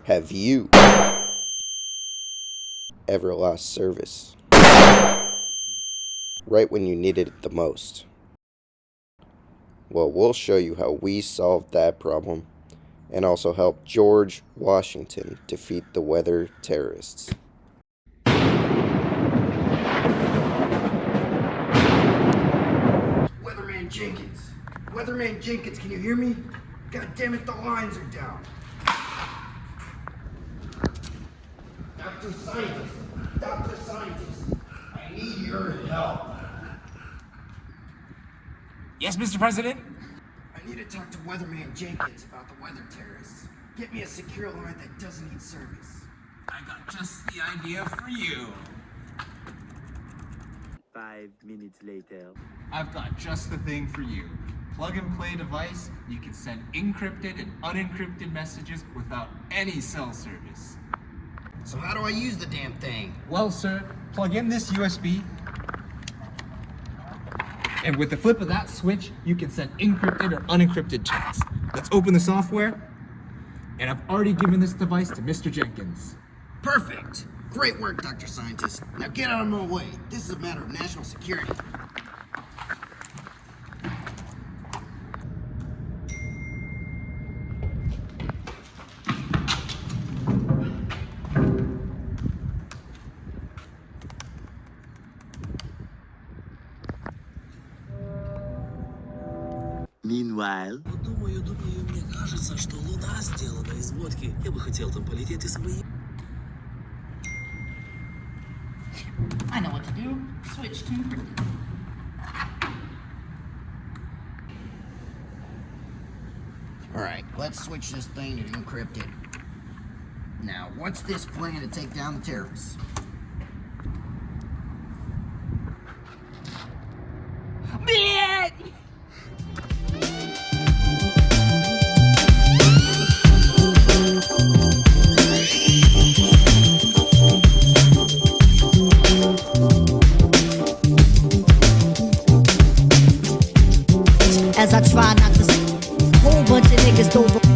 Have you ever lost service right when you needed it the most? Well, we'll show you how we solved that problem and also help George Washington defeat the weather terrorists. Weatherman Jenkins! Weatherman Jenkins, can you hear me? God damn it, the lines are down. Dr. Scientist, I need your help. Yes, Mr. President? I need to talk to Weatherman Jenkins about the weather terrorists. Get me a secure line that doesn't need service. I got just the idea for you. 5 minutes later. I've got just the thing for you. Plug and play device, you can send encrypted and unencrypted messages without any cell service. So how do I use the damn thing? Well, sir, plug in this USB, and with the flip of that switch, you can send encrypted or unencrypted chats. Let's open the software, and I've already given this device to Mr. Jenkins. Perfect! Great work, Dr. Scientist. Now get out of my way. This is a matter of national security. Meanwhile. Думаю, мне кажется, что Луна сделана из водки. Я бы хотел там полететь и свои... I know what to do. Switch to encrypted. Alright, let's switch this thing to encrypted. Now, what's this plan to take down the terrorists? As I try not to whole bunch of niggas don't